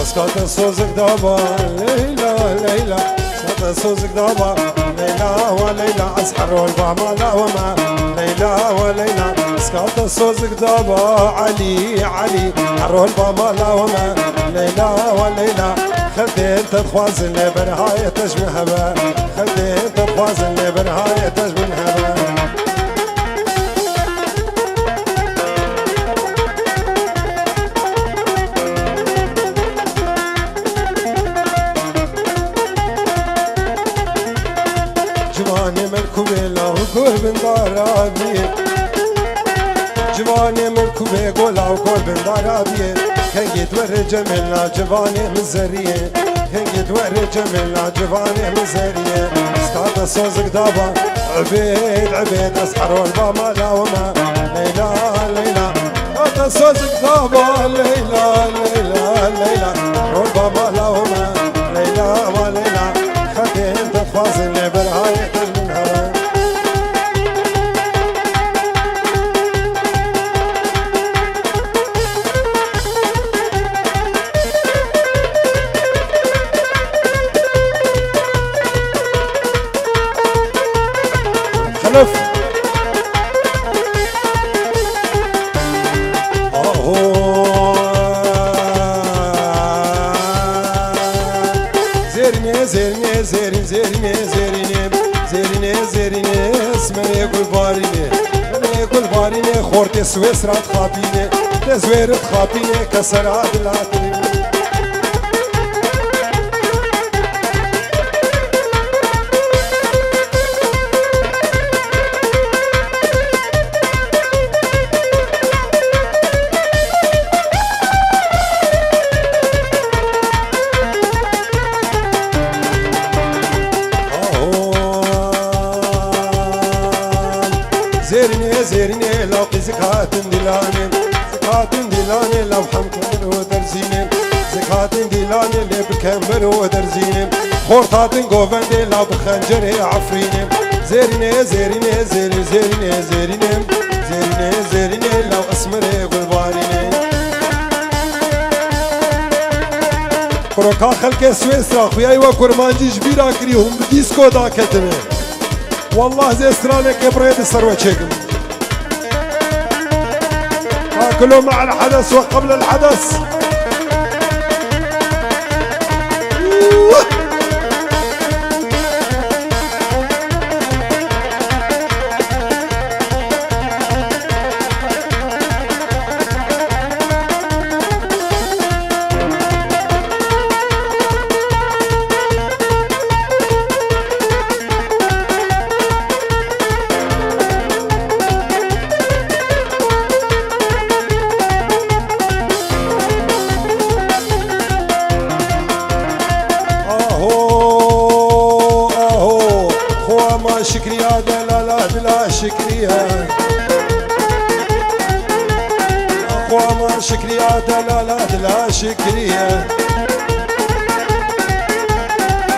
سكات صوزك دابا ليلى ليلى سكات صوزك دابا ليلى وليلى أسحر والبعمة لا وما ليلى وليلى سكات صوزك دابا علي علي حر البعمة لا وما ليلى وليلى خلتين تتخوازن برهاية تجمع هبا خلتين تتخوازن برهاية تجمع هبا جواني ملكوبي لا وكل بن دارابي جواني ملكوبي قولا وكل بن دارابي كان يدور جميلنا جواني مزرية كان يدور جميلنا جواني مزرية سكات صوزك دابا عبيد عبيد أسحر والباما لا وما ليلى ليلى سكات صوزك دابا ليلى ليلى ليلى والباما لا وما ليلى وليلى خدين تفاصل بالهاي منها خلف زيرني زيرني زيرني زيرني زيرني زيرني زيرني اسمني كل باريني اسمني كل باريني خورتي سويسرا تخابيني تزوير تخابيني كسرات العتري زيرني زيرني لو زكاة دلاني زكاة دلاني لو حمكمر ودرزيني زكاة دلاني اللي بكمر ودرزيني خورطات قوفندي لو بخنجري عفريني زيرني زيرني زيرني زيرني زيرني زيرني زيرني لو اسمري قلباريني كروكا خلق سويسرا خوياي وكرمانجي جبيرا كريهم بديسكو دا كتبه والله زي استرالك يبريد الثروة شكل كله مع الحدث وقبل الحدث شكريا دلالا بلا شكريا أقوى شكريا دلالا بلا شكريا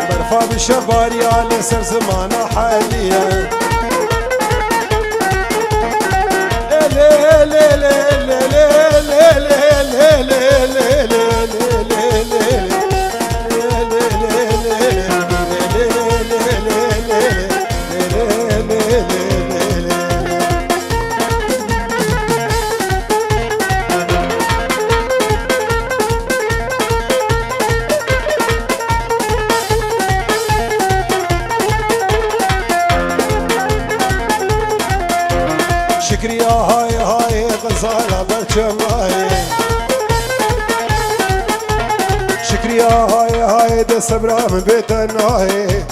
برفا بالشباري على سر زمانة حاليا شكريا هاي هاي غزالة بالجماي شكريا هاي هاي ده سبرا من بيت الناي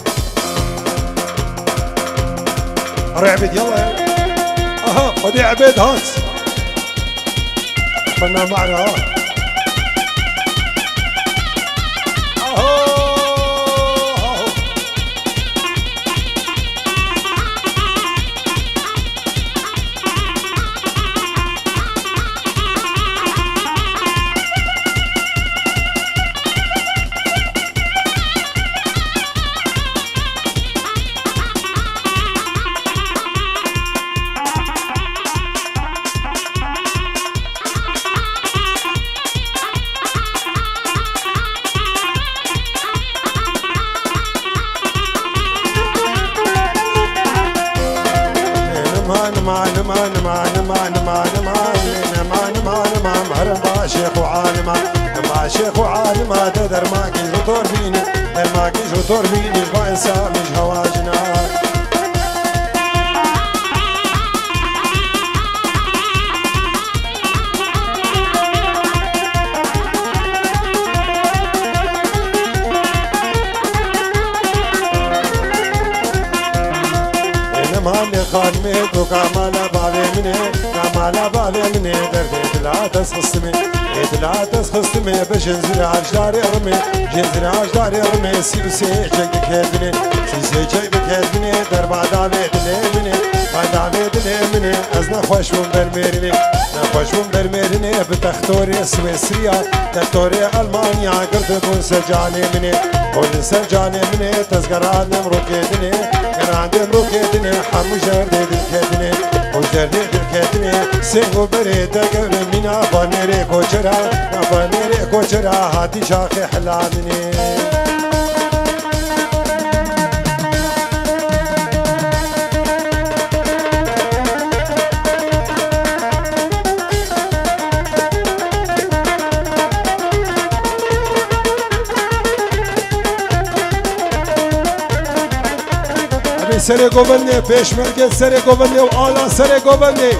رعبد يلا اها ودي عبيد هات خلنا معنا شيخ وعالمة مع شيخ وعالمة تدر ما كيش وطور بيني ما كيش وطور بيني بايسا مش هواجنا مالي خادمت وكامالا بابي مني كامالا بابي مني دردي لا تسخصمي لا تسخصمي باش نزل عجداري رمي جنزل عجداري رمي سيوسي جايبك هدني سيوسي جايبك هدني دربا دافيد مني ما دافيد مني ازنا خوشون برميرني نخوشون برميرني بتختوري سويسريا تختوري المانيا قرد بون سجاني مني بون سجاني مني تزقران مروكيدني قران مروكيدني حمو جردي دلكيدني وجردي دلكيدني سيغو بريد قبل من افانيري كوچرا هاتي شاخي حلالني ابي سري قوبني بيش مركز سري قوبني وآلا سري قوبني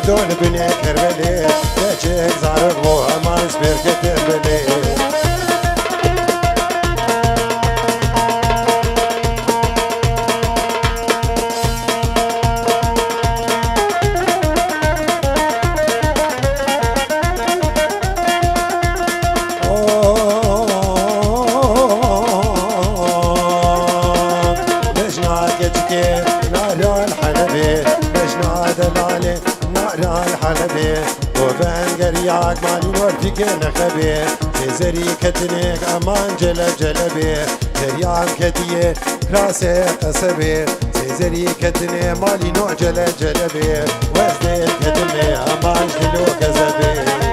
بدون بني كربلي تجيك زارب وما نسبر كتبلي لجنا كتكي نار الحلبي لجنا دلالي الحلبي وفان قرياك ماني نورتك نخبي زري كتنك امان جلبي زريان كتيه كراسي قصبي زري كتني مالي نوع جلبي وزدي كتني امان جلو كزبي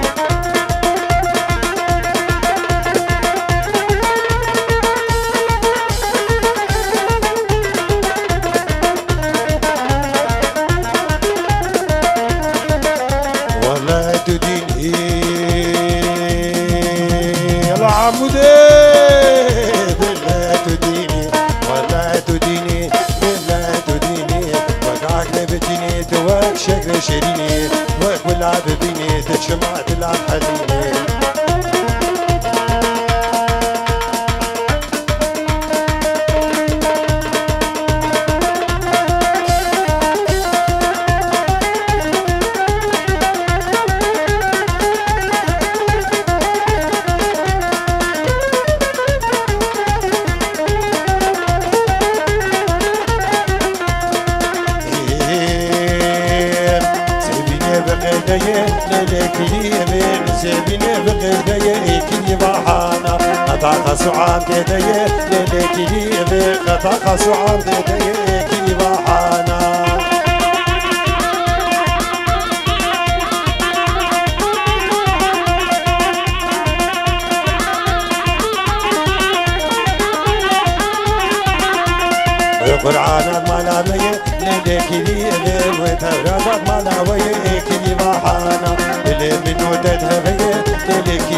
شكل شيريني وكل ببيني تشمعت الحليني سيبيني بقيدي كني بحانا قطع سعان كدي ليكي قطع سعان كدي كني بحانا القرآن مالامية ليكي وتورات مالاوية كني بحانا اللي منو تدهبية ليكي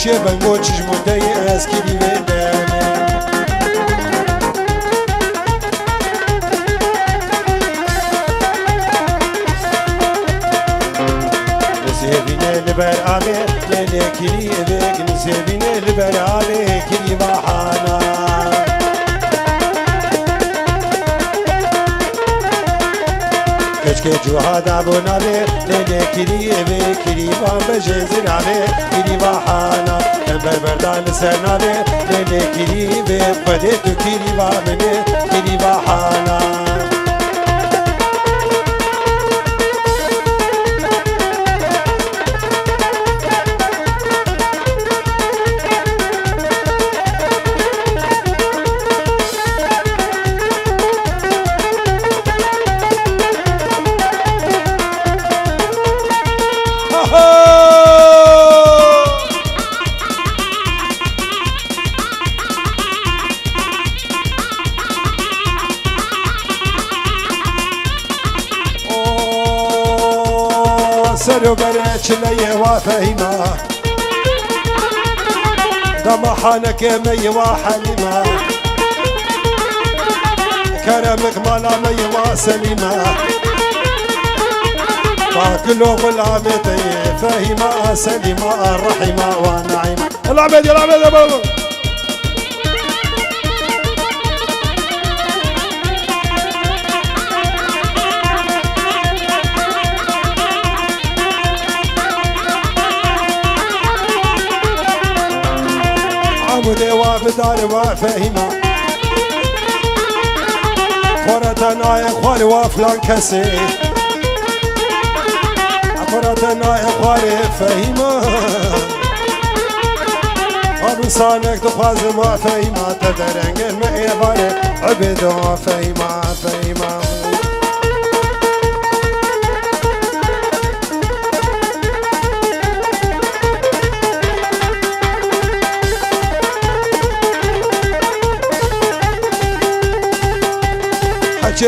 إشي بنقول شجموتي أسكني بدامي نابي ليلي كري بك نسيبين البرالي كري بحانا كشكي جوهاد ابو نابي ليلي كري بك كري بجزر علي كري بحانا بردان سنابي ليلي كري بك بديت كري بامني كري بحانا سرو بريتش لي وفهيما دمحانك مي وحليما كرمك مالا مي وسليما فاكلو غلامتي فهيما سليما الرحيمة ونعيمة العبيد العبيد يا بابا عمودي وابدار وفهيمة خورتنا يا خوالي وفلان كسي خورتنا يا خوالي فهيمة وبصانك تخوازم وفهيمة تدرنج المئباري عبد وفهيمة فهيمة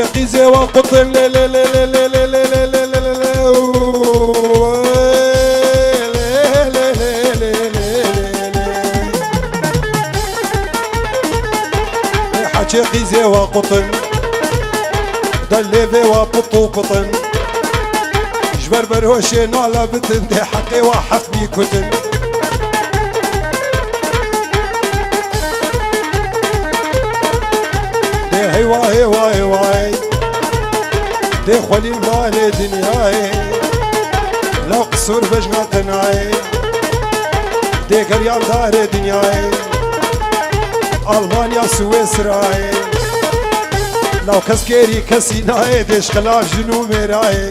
حكي زي وقطن لا لا لا لا لا لا لا لا لا لا حكي زي وقطن دلي وبطو قطن جبر بروشي نالا بتن دي حقي وحق بي كتن هيوا هيوا هيوا دي خلي مالي دنياي لو قصور بجمتناي دي قريان دار دنياي ألمانيا سويسراي لو كسكيري كسيناي ديش خلاف جنوب راي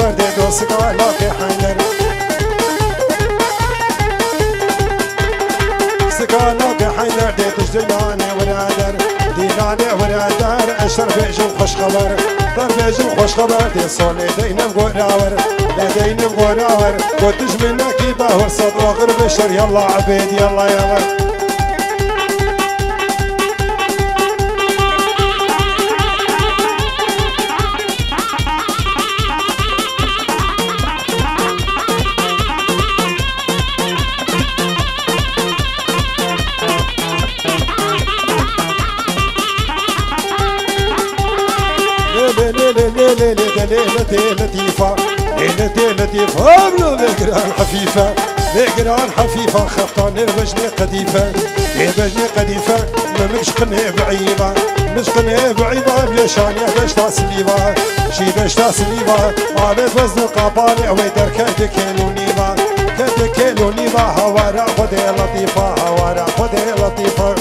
وردي دوسك على في حندر سكانا في حندر دي تجدلاني ورادر ديناني ورادر اشرف جو خوش خبر ضرب جو خوش خبر دي صولي دينم غوراور دينم غوراور قدش منك يبهر صد وغر بشر يلا عبيد يلا يلا ليلتي لطيفة ليلتي لطيفة بقران حفيفة بقران حفيفة خطان البجنة قديفة البجنة قديفة مشقني بعيبة مشقني بعيبة بلشان يدشتا سليبة شي دشتا سليبة عابد وزن القبالي ويدر كتكيلونيبة كتكيلونيبة هوارا خدي لطيفة هوارا خدي لطيفة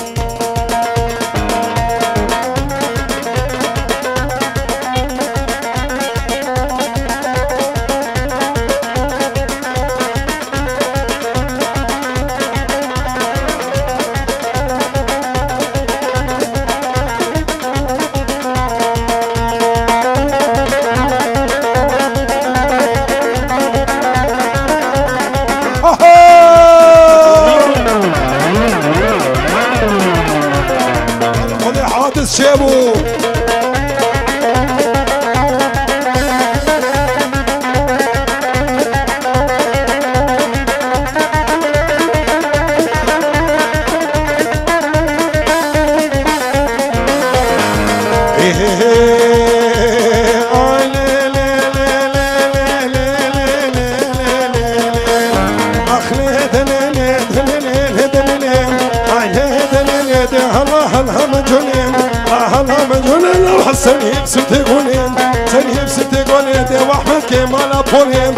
شابو ستقولين تنهيب ستقولين دي واحمد كمالا بولين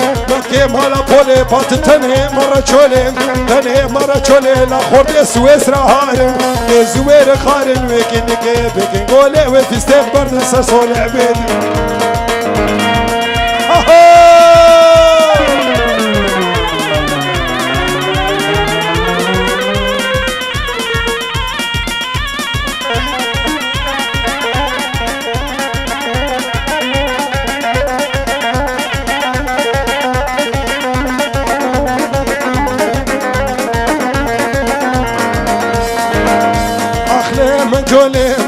كمالا بولي بات تنهي مرة شولين تنهي مرة شولين لاخور دي سويسرا هارن دي زوير خارن ويكين نكي بيكين قولي وفي ستيف برد سرسول عبيد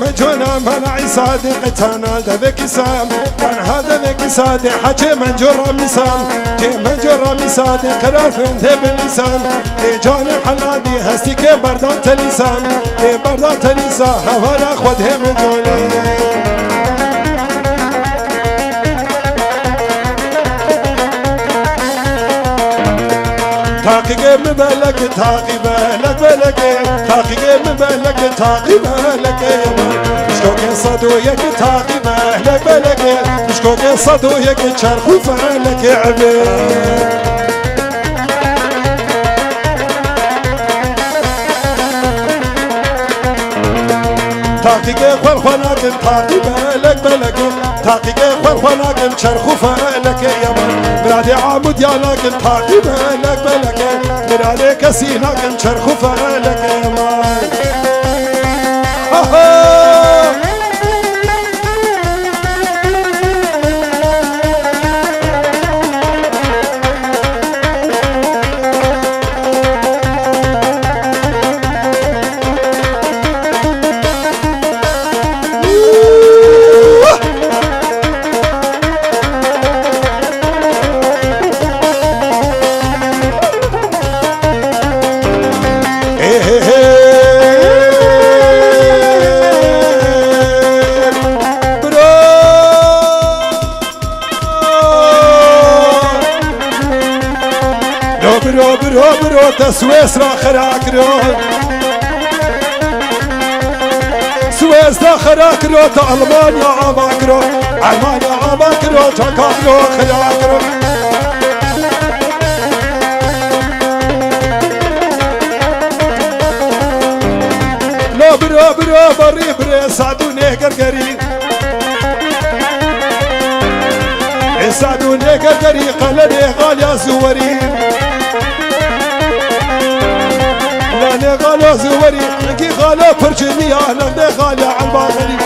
مجونا منعي صادق تانا دبك سام كان هذا بك صادق حكي من جرى مسام كي من جرى مصادق رافن باللسان كي جاني حلادي هستي كي بردان تلسان كي بردان تلسان هوانا خده من جولي تاقي مبلك تاقي بلك تاقي مبلك تاقي بلك شكوك صدو يك تاقي بلك شكوك صدو يك شرخو فلك عبيد تاقي خل خلاك تاقي بلك تاقي خل خلاك شرخو فلك يا مرادي عمود يا لك تاقي بلك مرادي كسيناك شرخو فلك يا مرادي برو سويسرا خراك رو سويسرا خراك رو ألمانيا عباك رو ألمانيا عباك رو تاكاك رو خراك رو لا برو بري سعدوني قرقري سعدوني قرقري قلني غاليا زورين لاني غالا زوري كي غالا فرجني لاني غالا عالباغري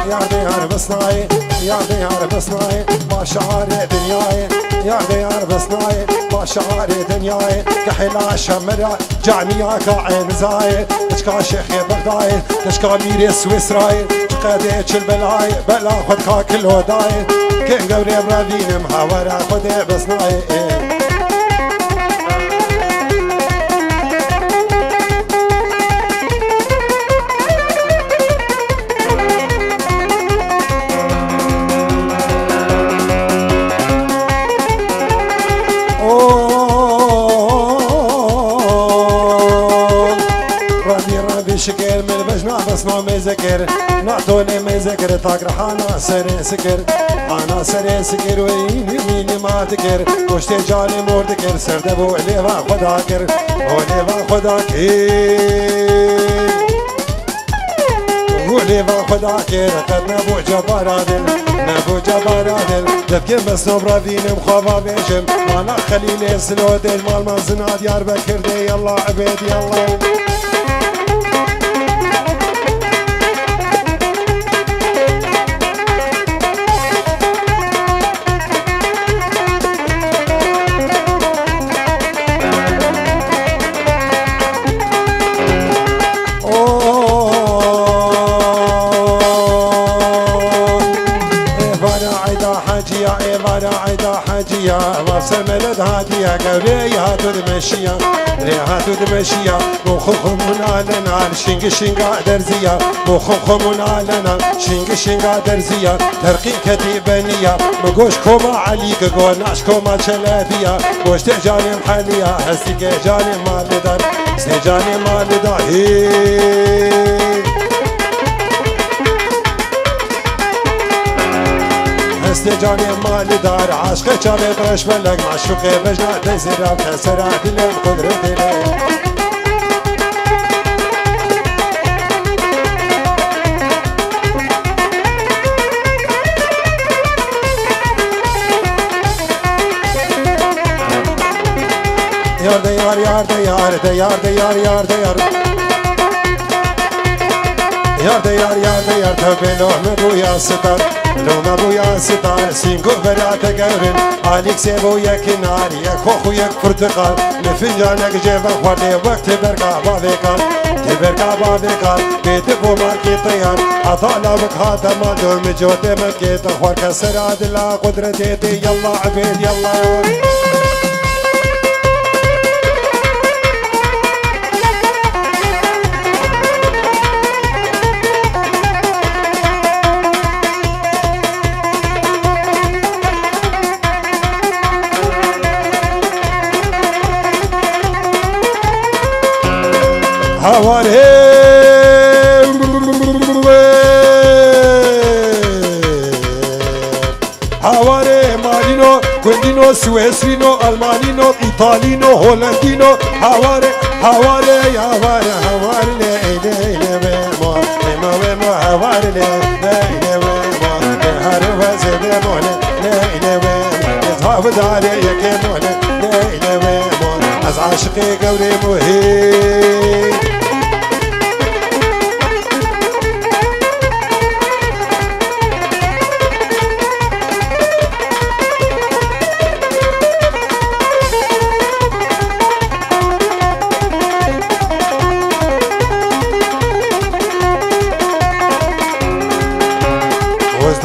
يا ديار بصناي يا ديار بصناي ما شعار دنياي يا ديار بصناي ما شعار دنياي كحلا شمرة جامعة كعين زاي تشكا شيخي بغداي تشكا ميري سويسراي تشكا ديش البلاي بلا خد كاكل وداي كين قوري برادين محاورة خدي بصناي شكر من بجنا بس ما مذكر نعطوني مذكر تاكر حانا سري سكر انا سري سكر ويني ويني ما تكر وشتي جاني موردكر سردبو ليفا خداكر وليفا خداكر وليفا خداكر قد نبو جبارادل نبو جبارادل دفكر بس نبرافين مخافا بيشم انا خليلي سلودل مال ما زناد يار بكر دي يلا عبيد يلا سملد هادية قبي هاتو دمشية ريهاتو دمشية مخخمون علنا شنق شنقا درزية مخخمون علنا شنق شنقا درزية ترقي كتيبانية مقوش كوما عليك قوناش كوما شلافية قوش تجاني محلية هستيك جاني مالدار سجاني مالدار استجاني مال دار عاشق شامي برش بلق معشوقي بجنا تزرع كسرات لين قدرتي لين يار ديار يار ديار ديار ديار يار ديار يار ديار يار ديار تبينو مبويا ستار لو مبويا ستار سينقو برات قرن عليك سيبو يك نار يك خوخو يك برتقال لفنجانك جيبا خوالي وقت برقا بابيكال تبرقا بابيكال بيت بو ماركي طيار عطالا بك هاتا ما دوم جوتي مكي تخوار كسر عدلا قدرتي يلا عبيد يلا Havare Marino, Quindino, Suesino, Almanino, Italino, Hollandino, Havare, Havare, Havare, Havare, Vemo, Vemo, Vemo, Havare, Vemo, Harva Zedemone, Vemo, Havadare, Yakemone, Vemo, as Ashke Gavremo, hey.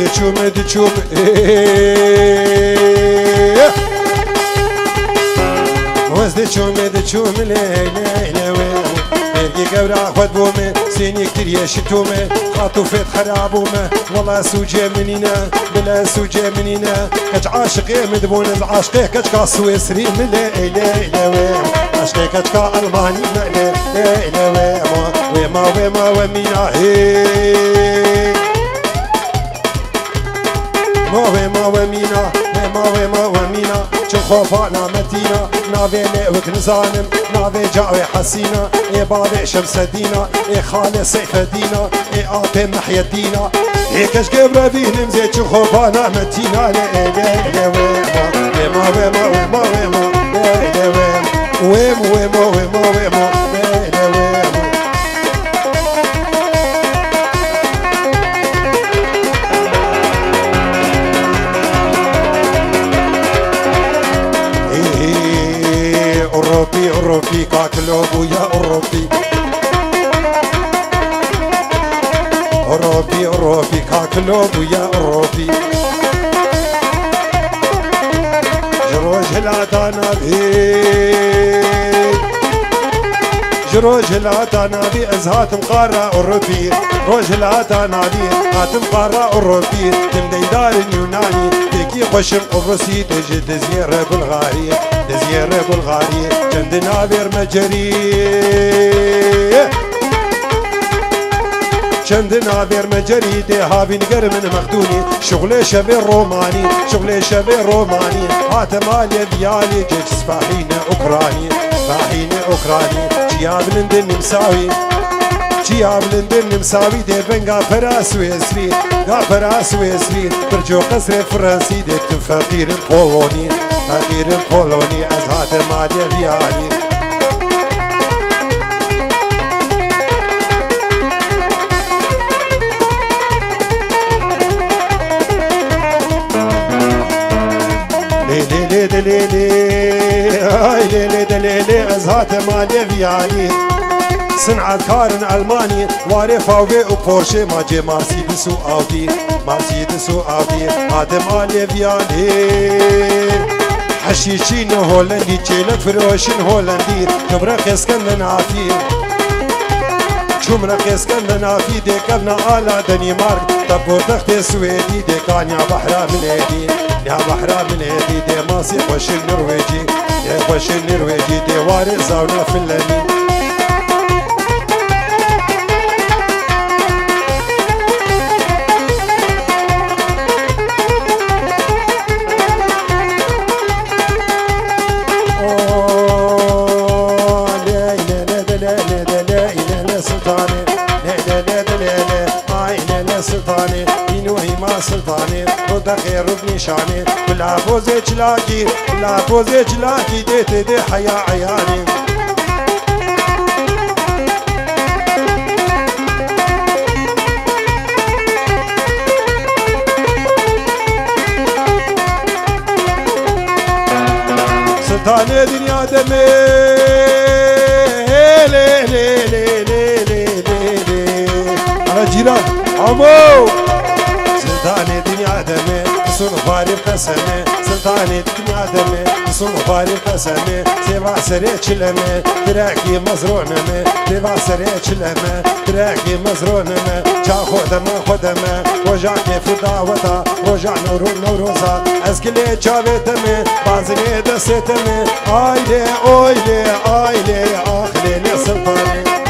De çume وز de çume le Ergi gevra xwed bome Seni ktir yeşitome Khatu fet xarabome Valla suce menine Bila suce menine Kaç aşıqe midbone Aşıqe kaç ka Suesri mele Aşıqe kaç ka Almani mele Vema vema vemina Mave mina, mave mina Çılxofa nametina Nave levk nizanim Nave cawe hasina Bade şemsedina Khale seyfedina Ape mehyedina Keş gebrevinim Ze çılxofa nametina Vema أوروبي كاكلوبو يا أوروبي أوروبي كاكلوبو يا أوروبي جروج هلاتانا جروج هلاتانا بي أزهات مقارة أوروبي روج هلاتانا بي هات مقارة أوروبي تم ديدار يوناني تيكي خوشم قبرصي تجي دزير بلغاري دزير بلغاري جندنا بير مجري جندنا بير مجري دي هابي نقر من مخدوني شغلي شبي روماني شغلي شبي روماني هات مالي ديالي جيش سفاحينة أوكراني سفاحينة أوكراني جياب لندن مساوي جياب لندن مساوي دي بن غافرا سويسري غافرا سويسري برجو قصر فرنسي دي فقير بولوني فقير بولوني أزهات مالي ديالي ليلي أزهات مالي فياني صنعت كارن ألماني واري فاوي وبورشي ماجي مرسيدس وأودي مرسيدس وأودي هات مالي فياني حشيشين هولندي تشيلك فروشين هولندي كبرق اسكندن عفير شمرق اسكندن عفي دي كبنا على دنمارك تبور تخت سويدي دي كان يا بحرا من ايدي يا بحرا من ايدي دي ماسي خوش النرويجي دي خوش النرويجي دي واري زاونا في اللمين سلطاني رد خير بنشاني كلها فوزي جلاكي كلها فوزي جلاكي ديت دي حيا عياني سلطاني دنيا دمي لي لي لي لي لي لي على جيران عمو سلطاني دنيا دمي صون فاري بقسمي سلطاني دنيا دمي صون فاري بقسمي سيبا سريع شلمي تراكي مزرونمي سيبا سريع شلمي تراكي مزرونمي جا خودما خودما وجع كيف دعوتا وجع نوروزا اسكلي جابتمي بازني دستمي آيلي آيلي آيلي آخلي لي سلطاني